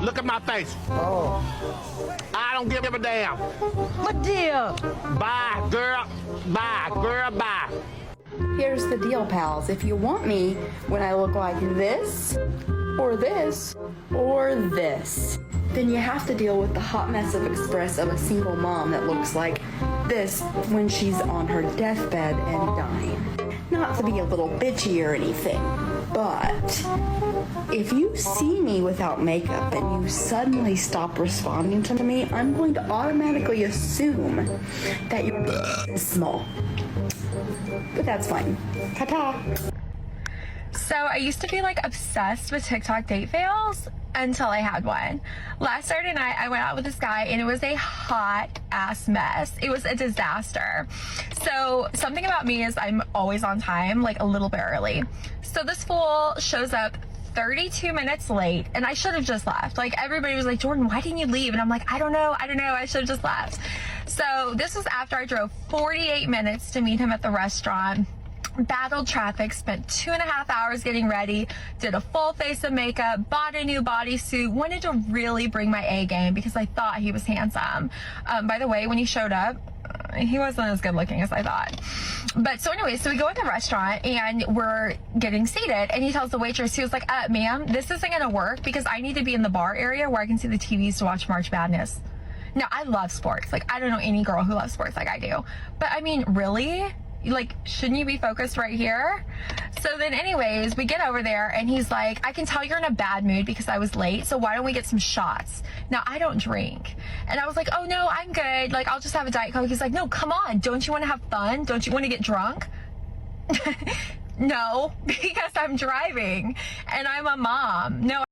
Look at my face. Oh. I don't give a damn. What deal? Bye, girl. Bye, girl. Bye. Here's the deal, pals. If you want me when I look like this, or this, or this, then you have to deal with the hot mess of express of a single mom that looks like this when she's on her deathbed and dying. Not to be a little bitchy or anything, but if you see me without makeup and you suddenly stop responding to me, I'm going to automatically assume that you're small. But that's fine. Ta-ta. So I used to be like obsessed with TikTok date fails until I had one. Last Saturday night, I went out with this guy and it was a hot ass mess. It was a disaster. So something about me is I'm always on time, like a little bit early. So this fool shows up 32 minutes late and I should have just left. Like everybody was like, Jordan, why didn't you leave? And I'm like, I don't know. I should have just left. So this was after I drove 48 minutes to meet him at the restaurant. Battled traffic, spent 2.5 hours getting ready, did a full face of makeup, bought a new bodysuit, wanted to really bring my A game because I thought he was handsome. By the way, when he showed up, he wasn't as good looking as I thought. But so anyway, so we go in the restaurant and we're getting seated and he tells the waitress, he was like, ma'am, this isn't gonna work because I need to be in the bar area where I can see the TVs to watch March Madness. Now, I love sports. Like, I don't know any girl who loves sports like I do. But I mean, really? Like, shouldn't you be focused right here? So then anyways, we get over there and he's like, I can tell you're in a bad mood because I was late, so why don't we get some shots? Now, I don't drink. And I was like, oh no, I'm good. Like, I'll just have a Diet Coke. He's like, no, come on. Don't you want to have fun? Don't you want to get drunk? No, because I'm driving and I'm a mom. No.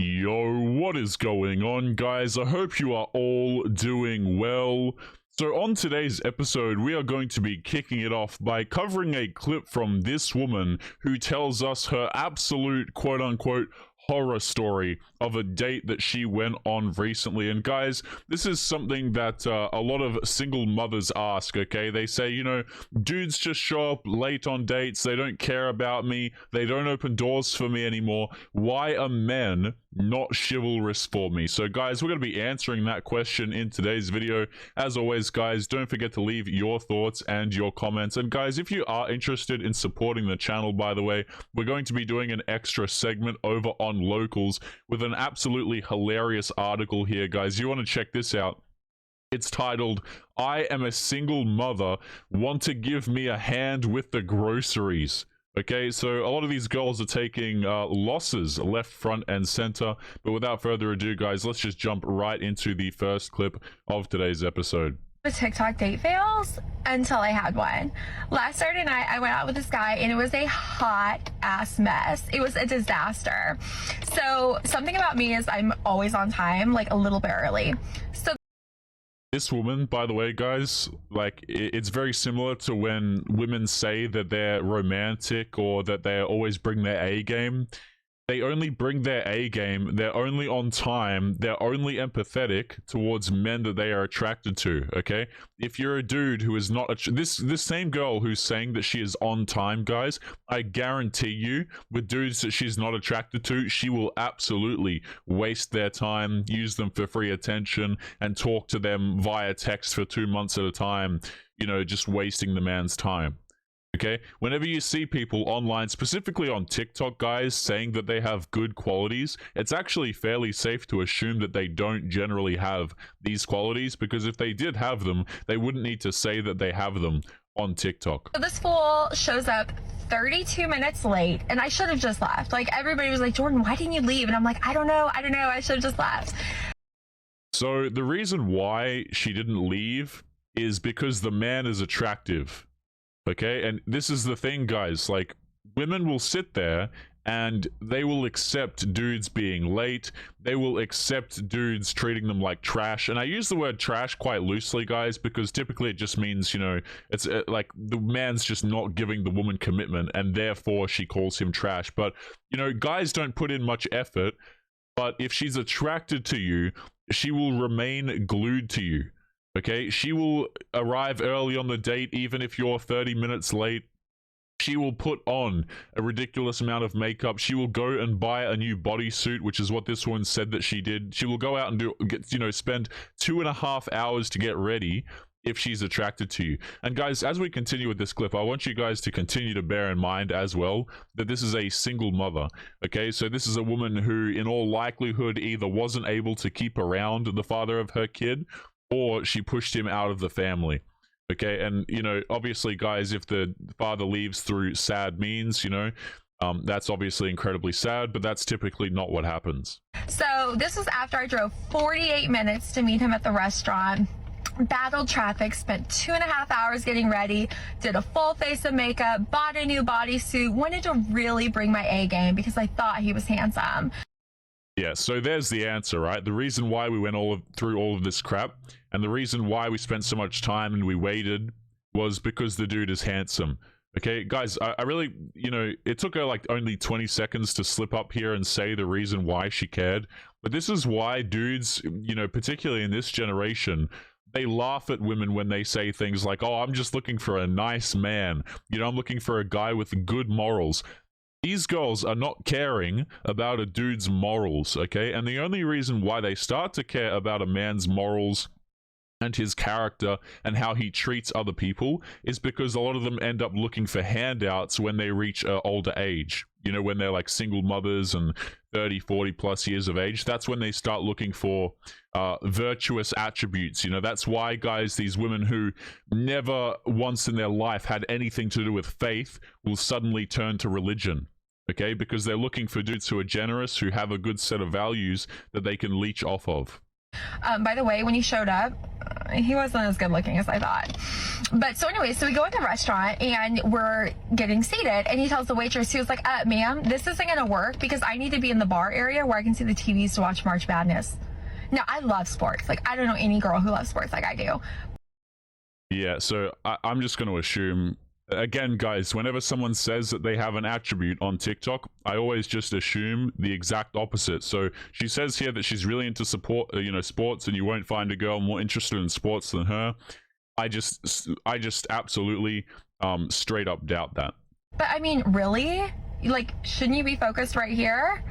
Yo, what is going on, guys? I hope you are all doing well. So on today's episode, we are going to be kicking it off by covering a clip from this woman who tells us her absolute quote-unquote horror story of a date that she went on recently. And guys, this is something that a lot of single mothers ask, okay? They say, you know, dudes just show up late on dates, they don't care about me, they don't open doors for me anymore. Why are men not chivalrous for me? So guys, we're going to be answering that question in today's video. As always, guys, don't forget to leave your thoughts and your comments. And guys, if you are interested in supporting the channel, by the way, we're going to be doing an extra segment over on Locals with an absolutely hilarious article here, guys. You want to check this out. It's titled, I am a single mother, want to give me a hand with the groceries. Okay, so a lot of these girls are taking losses left, front, and center. But without further ado, guys, let's just jump right into the first clip of today's episode. The TikTok date fails until I had one. Last Saturday night, I went out with this guy and it was a hot ass mess. It was a disaster. So something about me is I'm always on time, like a little bit early. So this woman, by the way, guys, like, it's very similar to when women say that they're romantic or that they always bring their A game. They only bring their A game, they're only on time, they're only empathetic towards men that they are attracted to, okay? If you're a dude who is not, this same girl who's saying that she is on time, guys, I guarantee you, with dudes that she's not attracted to, she will absolutely waste their time, use them for free attention, and talk to them via text for 2 months at a time, you know, just wasting the man's time. Okay, whenever you see people online, specifically on TikTok, guys, saying that they have good qualities, it's actually fairly safe to assume that they don't generally have these qualities, because if they did have them, they wouldn't need to say that they have them on TikTok. this fool shows up 32 minutes late and I should have just left. Like everybody was like, Jordan, why didn't you leave? And I'm like, I don't know, I should have just left. So the reason why she didn't leave is because the man is attractive. Okay, and this is the thing, guys, like, women will sit there and they will accept dudes being late. They will accept dudes treating them like trash. And I use the word trash quite loosely, guys, because typically it just means, you know, it's like the man's just not giving the woman commitment, and therefore she calls him trash. But, you know, guys don't put in much effort, but if she's attracted to you, she will remain glued to you. Okay, she will arrive early on the date even if you're 30 minutes late. She will put on a ridiculous amount of makeup. She will go and buy a new bodysuit, which is what this one said that she did. She will go out and spend 2.5 hours to get ready if she's attracted to you. And guys, as we continue with this clip, I want you guys to continue to bear in mind as well that this is a single mother. Okay, so this is a woman who in all likelihood either wasn't able to keep around the father of her kid, or she pushed him out of the family. Okay, and, you know, obviously, guys, if the father leaves through sad means, you know, that's obviously incredibly sad, but that's typically not what happens. So this was after I drove 48 minutes to meet him at the restaurant. Battled traffic, spent 2.5 hours getting ready, did a full face of makeup, bought a new bodysuit, wanted to really bring my A game because I thought he was handsome. Yeah, so there's the answer, right? The reason why we went through all of this crap, and the reason why we spent so much time and we waited, was because the dude is handsome. Okay, guys, I really, you know, it took her like only 20 seconds to slip up here and say the reason why she cared. But this is why dudes, you know, particularly in this generation, they laugh at women when they say things like, oh, I'm just looking for a nice man. You know, I'm looking for a guy with good morals. These girls are not caring about a dude's morals, okay? And the only reason why they start to care about a man's morals and his character and how he treats other people is because a lot of them end up looking for handouts when they reach an older age. You know, when they're like single mothers and 30, 40 plus years of age, that's when they start looking for virtuous attributes. You know, that's why, guys, these women who never once in their life had anything to do with faith will suddenly turn to religion. Okay, because they're looking for dudes who are generous, who have a good set of values that they can leech off of. By the way, when he showed up, he wasn't as good looking as I thought. But so anyway, so we go in the restaurant and we're getting seated, and he tells the waitress, he was like, ma'am, this isn't gonna work because I need to be in the bar area where I can see the TVs to watch March Madness. Now, I love sports. Like, I don't know any girl who loves sports like I do. Yeah, so I'm just going to assume, again, guys, whenever someone says that they have an attribute on TikTok, I always just assume the exact opposite. So she says here that she's really into sports, and you won't find a girl more interested in sports than her. I just absolutely straight up doubt that. But I mean, really? Like, shouldn't you be focused right here?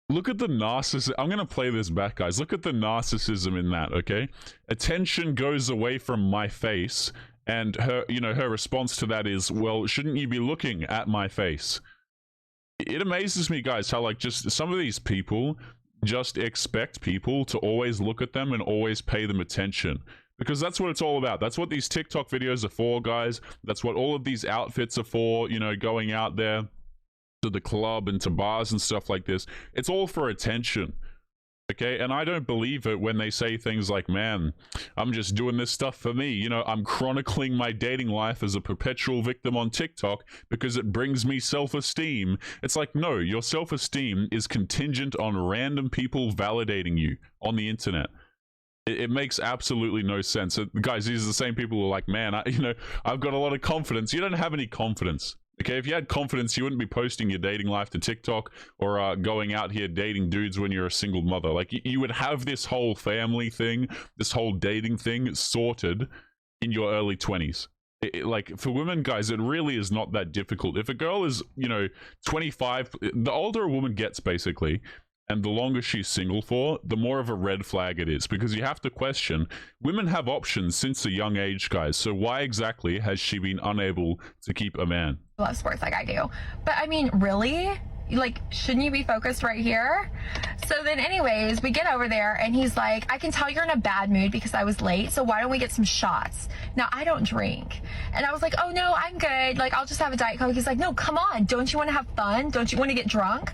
Look at the narcissism. I'm going to play this back, guys. Look at the narcissism in that, okay? Attention goes away from my face, and her response to that is, well, shouldn't you be looking at my face? It amazes me, guys, how like just some of these people just expect people to always look at them and always pay them attention. Because that's what it's all about. That's what these TikTok videos are for, guys. That's what all of these outfits are for, you know, going out there to the club and to bars and stuff like this. It's all for attention. Okay, and I don't believe it when they say things like, man, I'm just doing this stuff for me. You know, I'm chronicling my dating life as a perpetual victim on TikTok because it brings me self-esteem. It's like, no, your self-esteem is contingent on random people validating you on the internet. It makes absolutely no sense. Guys, these are the same people who are like, man, I've got a lot of confidence. You don't have any confidence. Okay, if you had confidence, you wouldn't be posting your dating life to TikTok or going out here dating dudes when you're a single mother. Like, you would have this whole family thing, this whole dating thing sorted in your early 20s. Like, for women, guys, it really is not that difficult. If a girl is, 25, the older a woman gets, basically, and the longer she's single for, the more of a red flag it is. Because you have to question, women have options since a young age, guys. So why exactly has she been unable to keep a man? Love sports like I do. But I mean, really? Like, shouldn't you be focused right here? So then anyways, we get over there and he's like, I can tell you're in a bad mood because I was late, so why don't we get some shots? Now, I don't drink. And I was like, oh no, I'm good. Like, I'll just have a Diet Coke. He's like, no, come on. Don't you want to have fun? Don't you want to get drunk?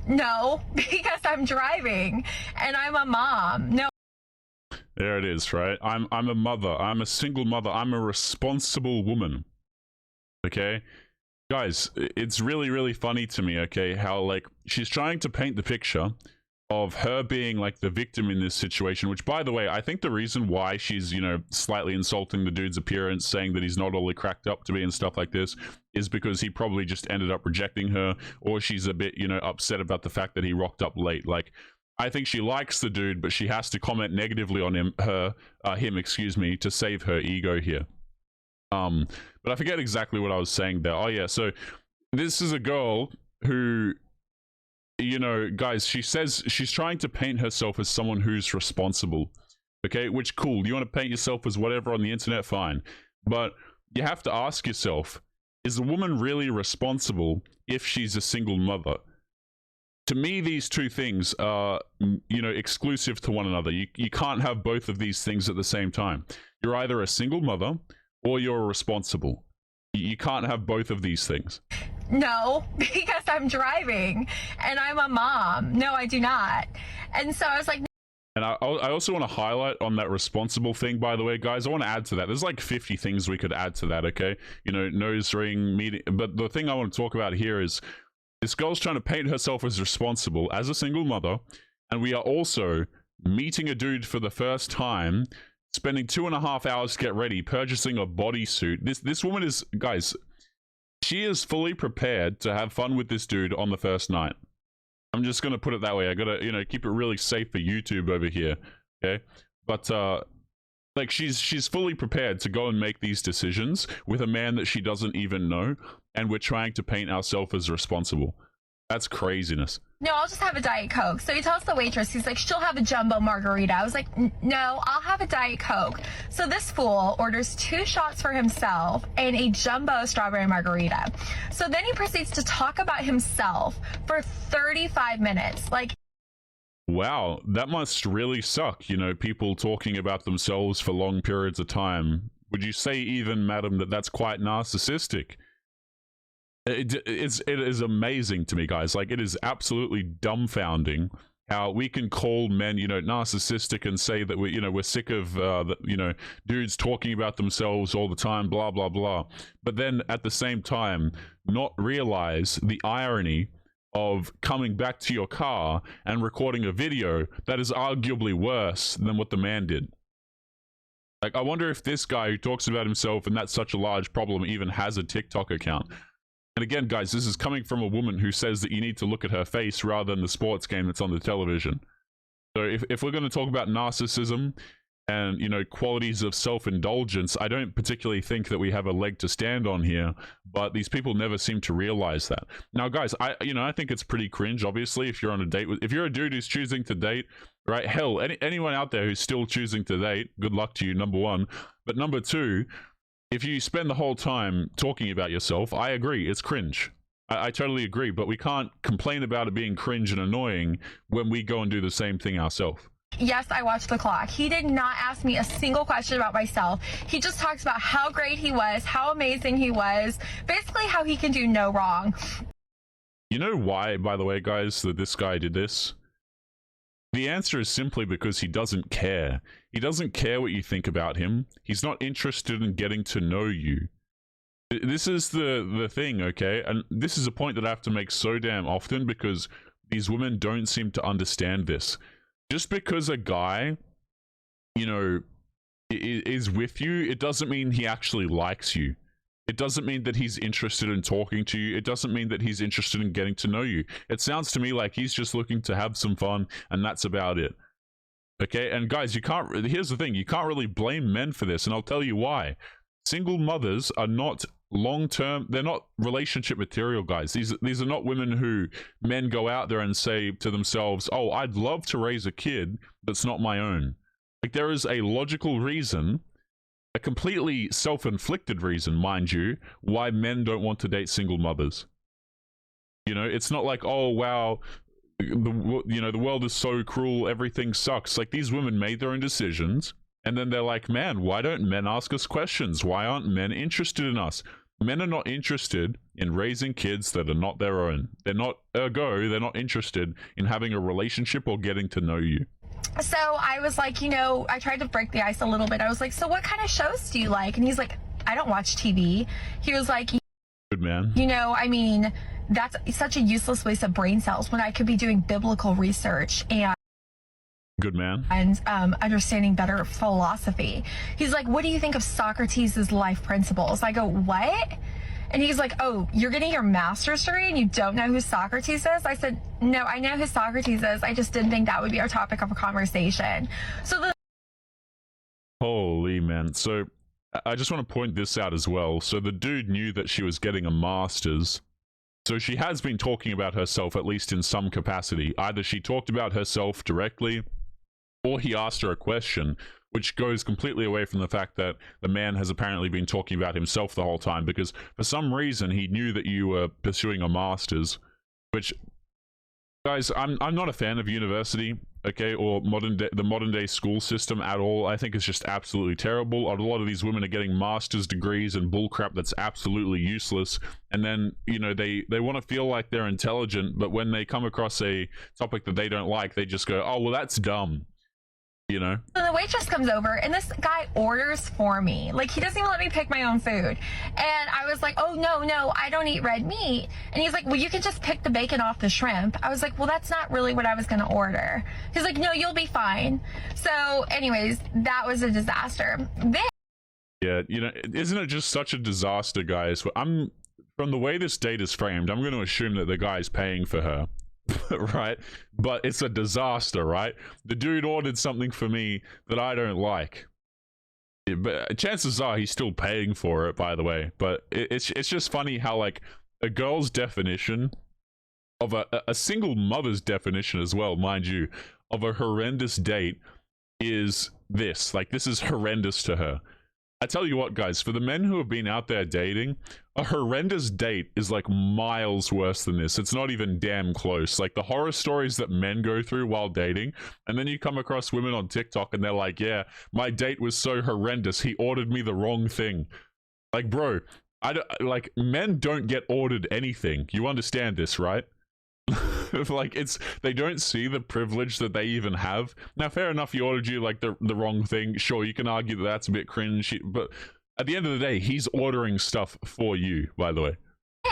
No, because I'm driving and I'm a mom. No. There it is, right? I'm a mother. I'm a single mother. I'm a responsible woman. Okay? Guys, it's really, really funny to me, okay, how, like, she's trying to paint the picture of her being, like, the victim in this situation, which, by the way, I think the reason why she's, you know, slightly insulting the dude's appearance, saying that he's not all he cracked up to be and stuff like this, is because he probably just ended up rejecting her, or she's a bit, you know, upset about the fact that he rocked up late. Like, I think she likes the dude, but she has to comment negatively on him, excuse me, to save her ego here. But I forget exactly what I was saying there. Oh yeah, so this is a girl who, you know, guys, she says she's trying to paint herself as someone who's responsible. Okay, which, cool, you want to paint yourself as whatever on the internet, fine. But you have to ask yourself, is a woman really responsible if she's a single mother? To me, these two things are, you know, exclusive to one another. You can't have both of these things at the same time. You're either a single mother or you're responsible. You can't have both of these things. No, because I'm driving and I'm a mom. No, I do not. And so I was like, and I also want to highlight on that responsible thing, by the way, guys. I want to add to that. There's like 50 things we could add to that, okay? You know, nose ring, meeting. But the thing I want to talk about here is this girl's trying to paint herself as responsible as a single mother. And we are also meeting a dude for the first time, spending 2.5 hours to get ready, purchasing a bodysuit. This woman is, guys, she is fully prepared to have fun with this dude on the first night. I'm just gonna put it that way. I gotta, you know, keep it really safe for YouTube over here, okay? But like, she's fully prepared to go and make these decisions with a man that she doesn't even know, and we're trying to paint ourselves as responsible. That's craziness. no, I'll just have a Diet Coke. So he tells the waitress, he's like, she'll have a jumbo margarita. I was like, no, I'll have a Diet Coke. So this fool orders 2 shots for himself and a jumbo strawberry margarita. So then he proceeds to talk about himself for 35 minutes. Like, wow, that must really suck, you know, people talking about themselves for long periods of time. Would you say even, madam, that that's quite narcissistic? It is amazing to me, guys. Like, it is absolutely dumbfounding how we can call men, you know, narcissistic and say that we're sick of, you know, dudes talking about themselves all the time, blah, blah, blah. But then at the same time, not realize the irony of coming back to your car and recording a video that is arguably worse than what the man did. Like, I wonder if this guy who talks about himself and that's such a large problem even has a TikTok account. And again, guys, this is coming from a woman who says that you need to look at her face rather than the sports game that's on the television. So if we're going to talk about narcissism and, you know, qualities of self-indulgence, I don't particularly think that we have a leg to stand on here, but these people never seem to realize that. Now, guys, I think it's pretty cringe, obviously, if you're on a date with, if you're a dude who's choosing to date, right? Hell, anyone out there who's still choosing to date, good luck to you, number one. But number two, if you spend the whole time talking about yourself, I agree, it's cringe. I totally agree, but we can't complain about it being cringe and annoying when we go and do the same thing ourselves. yes, I watched the clock. He did not ask me a single question about myself. He just talks about how great he was, how amazing he was, basically how he can do no wrong. You know why, by the way, guys, that this guy did this? The answer is simply because he doesn't care. He doesn't care what you think about him. He's not interested in getting to know you. This is the thing, okay? And this is a point that I have to make so damn often because these women don't seem to understand this. Just because a guy, you know, is with you, it doesn't mean he actually likes you. It doesn't mean that he's interested in talking to you. It doesn't mean that he's interested in getting to know you. It sounds to me like he's just looking to have some fun, and that's about it. Okay, and guys, here's the thing, you can't really blame men for this, and I'll tell you why. Single mothers are not long-term, they're not relationship material, guys. These are not women who men go out there and say to themselves, oh, I'd love to raise a kid that's not my own. Like, there is a logical reason, a completely self-inflicted reason, mind you, why men don't want to date single mothers. You know, it's not like, oh, wow, the world is so cruel, everything sucks. Like, these women made their own decisions, and then they're like, man, why don't men ask us questions? Why aren't men interested in us? Men are not interested in raising kids that are not their own. They're not, ergo, they're not interested in having a relationship or getting to know you. So I was like, you know, I tried to break the ice a little bit. I was like, so what kind of shows do you like? And he's like, I don't watch TV. He was like, Good man. You know, I mean, that's such a useless waste of brain cells when I could be doing biblical research and Good man. understanding better philosophy. He's like, what do you think of Socrates' life principles? I go, what? And he's like, oh, you're getting your master's degree and you don't know who Socrates is? I said, no, I know who Socrates is. I just didn't think that would be our topic of a conversation. So Holy man. So I just want to point this out as well. So the dude knew that she was getting a master's. So she has been talking about herself, at least in some capacity. Either she talked about herself directly, or he asked her a question, which goes completely away from the fact that the man has apparently been talking about himself the whole time, because for some reason he knew that you were pursuing a master's, which, guys, I'm not a fan of university, okay, or the modern day school system at all. I think it's just absolutely terrible. A lot of these women are getting master's degrees and bullcrap that's absolutely useless, and then, you know, they want to feel like they're intelligent, but when they come across a topic that they don't like, they just go, oh, well, that's dumb. You know? So the waitress comes over and this guy orders for me. Like, he doesn't even let me pick my own food. And I was like, oh, no, I don't eat red meat. And he's like, well, you can just pick the bacon off the shrimp. I was like, well, that's not really what I was going to order. He's like, no, you'll be fine. So anyways, that was a disaster. Yeah, you know, isn't it just such a disaster, guys? From the way this date is framed, I'm going to assume that the guy's paying for her. Right? But it's a disaster, right? The dude ordered something for me that I don't like. But chances are he's still paying for it, by the way. But it's just funny how, like, a girl's definition of a single mother's definition as well, mind you, of a horrendous date is this. Like, this is horrendous to her. I tell you what, guys, for the men who have been out there dating, a horrendous date is like miles worse than this. It's not even damn close. Like, the horror stories that men go through while dating, and then you come across women on TikTok and they're like, yeah, my date was so horrendous, he ordered me the wrong thing. Like, bro, like, men don't get ordered anything. You understand this, right? Like, they don't see the privilege that they even have. Now, fair enough, he ordered you like the wrong thing. Sure, you can argue that that's a bit cringe, but at the end of the day, he's ordering stuff for you, by the way.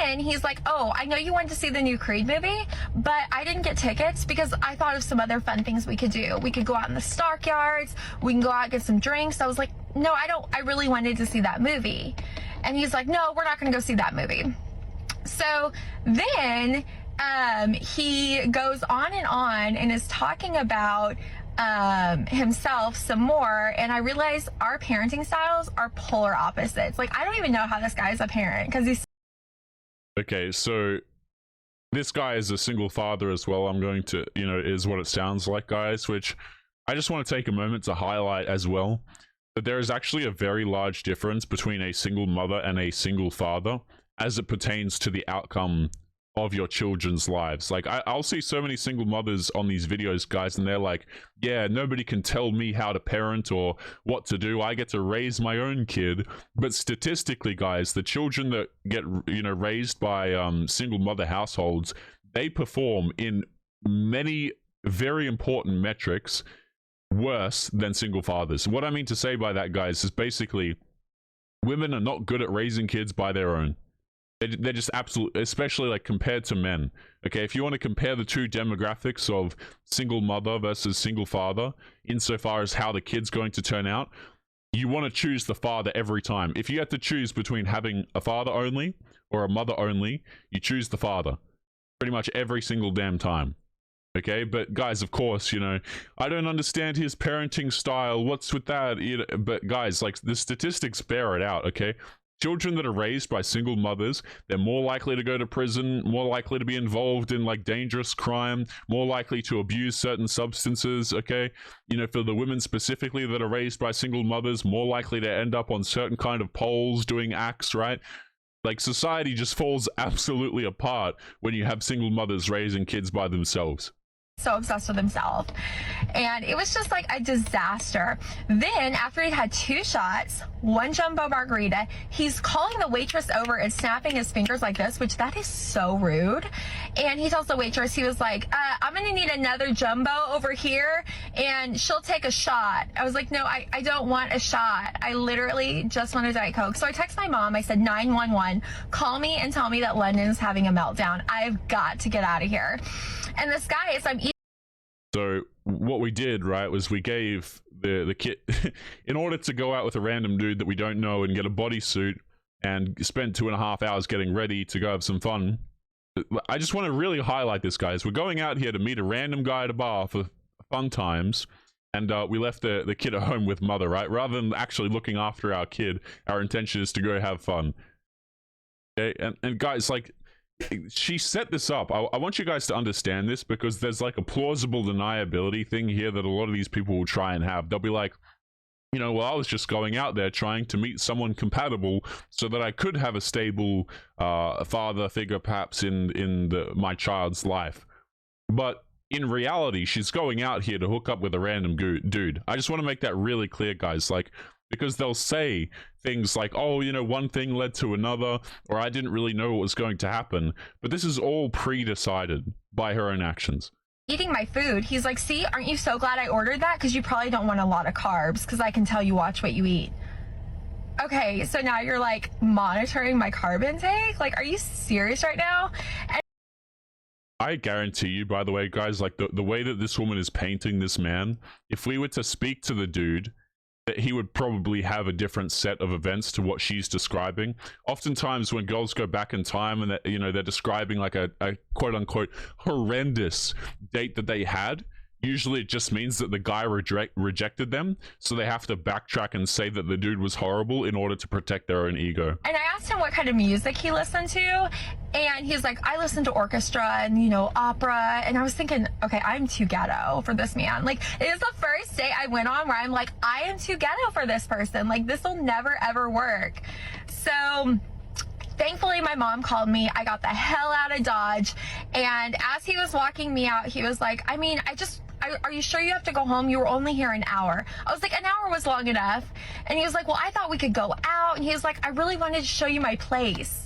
And he's like, oh, I know you wanted to see the new Creed movie, but I didn't get tickets because I thought of some other fun things we could do. We could go out in the stockyards. We can go out and get some drinks. I was like, no, I really wanted to see that movie. And he's like, no, we're not going to go see that movie. So then he goes on and is talking about himself some more, and I realized our parenting styles are polar opposites. Like, I don't even know how this guy's a parent, because he's okay. So this guy is a single father as well. I'm going to, you know, is what it sounds like, guys, which I just want to take a moment to highlight as well, that there is actually a very large difference between a single mother and a single father as it pertains to the outcome of your children's lives. Like, I'll see so many single mothers on these videos, guys, and they're like, yeah, nobody can tell me how to parent or what to do. I get to raise my own kid. But statistically, guys, the children that get, you know, raised by single mother households, they perform in many very important metrics worse than single fathers. What I mean to say by that, guys, is basically women are not good at raising kids by their own. They're just absolute, especially like compared to men. Okay, if you want to compare the two demographics of single mother versus single father, insofar as how the kid's going to turn out, you want to choose the father every time. If you had to choose between having a father only or a mother only, you choose the father pretty much every single damn time. Okay, but guys, of course, you know, I don't understand his parenting style. What's with that? You know, but guys, like, the statistics bear it out. Okay, children that are raised by single mothers, they're more likely to go to prison, more likely to be involved in like dangerous crime, more likely to abuse certain substances. Okay, you know, for the women specifically that are raised by single mothers, more likely to end up on certain kind of poles doing acts, right? Like, society just falls absolutely apart when you have single mothers raising kids by themselves. so obsessed with himself, and it was just like a disaster. Then after he'd had 2 shots, 1 jumbo margarita, he's calling the waitress over and snapping his fingers like this, which that is so rude. And he tells the waitress, he was like, I'm gonna need another jumbo over here and she'll take a shot. I was like, no, I don't want a shot. I literally just want a Diet Coke. So I text my mom, I said 911, call me and tell me that London's having a meltdown. I've got to get out of here. And this guy is, So what we did, right, was we gave the kid, in order to go out with a random dude that we don't know and get a bodysuit and spend 2.5 hours getting ready to go have some fun. I just want to really highlight this, guys. We're going out here to meet a random guy at a bar for fun times, and we left the kid at home with mother, right? Rather than actually looking after our kid, our intention is to go have fun. Okay, and guys, like, she set this up. I want you guys to understand this, because there's like a plausible deniability thing here that a lot of these people will try and have. They'll be like, you know, well, I was just going out there trying to meet someone compatible so that I could have a stable father figure perhaps in my child's life. But in reality, she's going out here to hook up with a random dude. I just want to make that really clear, guys. Like, because they'll say things like, oh, you know, one thing led to another, or I didn't really know what was going to happen. But this is all pre-decided by her own actions. Eating my food. He's like, see, aren't you so glad I ordered that? Because you probably don't want a lot of carbs, because I can tell you watch what you eat. Okay, so now you're like monitoring my carb intake? Like, are you serious right now? And I guarantee you, by the way, guys, like the way that this woman is painting this man, if we were to speak to the dude, that he would probably have a different set of events to what she's describing. Oftentimes when girls go back in time and that, you know, they're describing like a quote unquote horrendous date that they had, usually it just means that the guy rejected them, so they have to backtrack and say that the dude was horrible in order to protect their own ego. I asked him what kind of music he listened to, and he's like, I listen to orchestra and, you know, opera. And I was thinking, okay, I'm too ghetto for this man. Like, it is the first date I went on where I'm like, I am too ghetto for this person. Like, this will never ever work. So thankfully, my mom called me. I got the hell out of Dodge. And as he was walking me out, he was like, I mean, are you sure you have to go home? You were only here an hour. I was like, an hour was long enough. And he was like, well, I thought we could go out. And he was like, I really wanted to show you my place.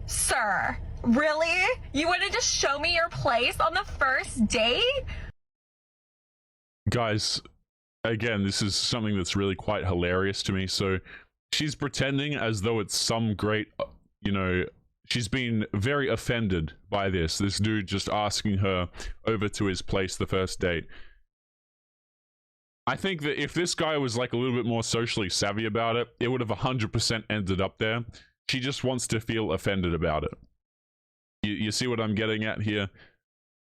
Sir, really? You wanted to show me your place on the first date? Guys, again, this is something that's really quite hilarious to me. So she's pretending as though it's some great, you know, she's been very offended by this dude just asking her over to his place the first date. I think that if this guy was like a little bit more socially savvy about it, it would have 100% ended up there. She just wants to feel offended about it. You see what I'm getting at here?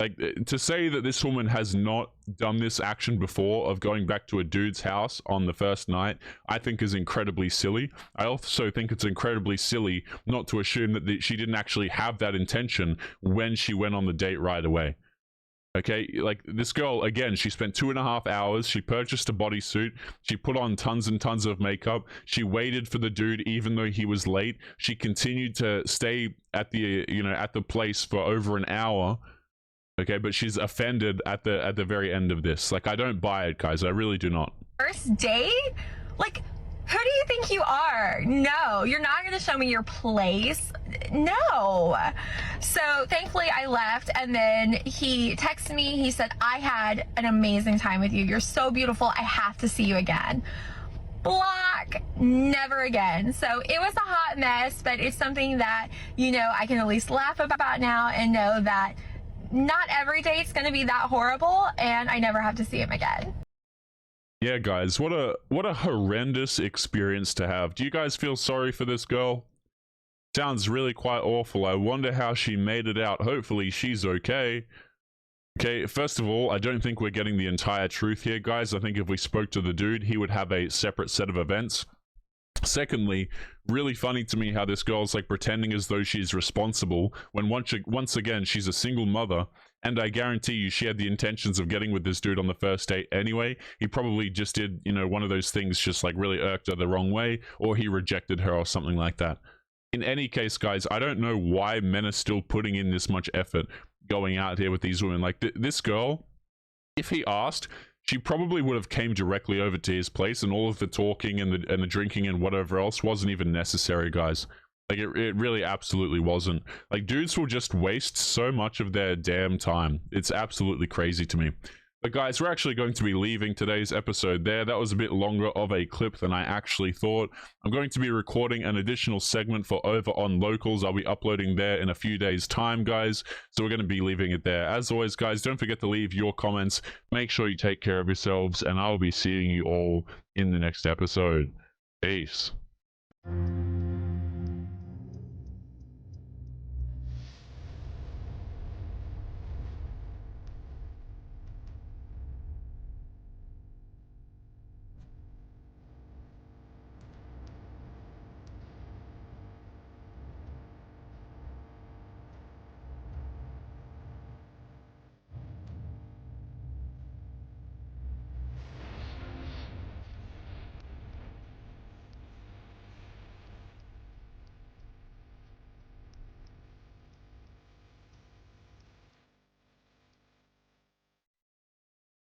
Like, to say that this woman has not done this action before of going back to a dude's house on the first night, I think is incredibly silly. I also think it's incredibly silly not to assume that she didn't actually have that intention when she went on the date right away. Okay, like, this girl, again, she spent 2.5 hours, she purchased a bodysuit, she put on tons and tons of makeup, she waited for the dude even though he was late, she continued to stay at the, you know, at the place for over an hour. Okay, but she's offended at the very end of this. Like, I don't buy it, guys. I really do not. First date? Like, who do you think you are? No, you're not going to show me your place. No. So thankfully I left, and then he texted me. He said, I had an amazing time with you. You're so beautiful. I have to see you again. Block. Never again. So it was a hot mess, but it's something that, you know, I can at least laugh about now and know that not every date's gonna be that horrible, and I never have to see him again. Yeah, guys, what a horrendous experience to have. Do you guys feel sorry for this girl? Sounds really quite awful. I wonder how she made it out. Hopefully she's okay. Okay, first of all, I don't think we're getting the entire truth here, guys. I think if we spoke to the dude, he would have a separate set of events. Secondly, really funny to me how this girl's like pretending as though she's responsible when once again she's a single mother, and I guarantee you she had the intentions of getting with this dude on the first date anyway. He probably just did, you know, one of those things, just like really irked her the wrong way, or he rejected her or something like that. In any case, guys, I don't know why men are still putting in this much effort. going out here with these women. Like this girl, if he asked, she probably would have came directly over to his place, and all of the talking and the drinking and whatever else wasn't even necessary, guys. Like it really absolutely wasn't. Like dudes will just waste so much of their damn time. It's absolutely crazy to me. But guys, we're actually going to be leaving today's episode there. That was a bit longer of a clip than I actually thought. I'm going to be recording an additional segment for Over on Locals. I'll be uploading there in a few days' time, guys. So we're going to be leaving it there. As always, guys, don't forget to leave your comments. Make sure you take care of yourselves, and I'll be seeing you all in the next episode. Peace.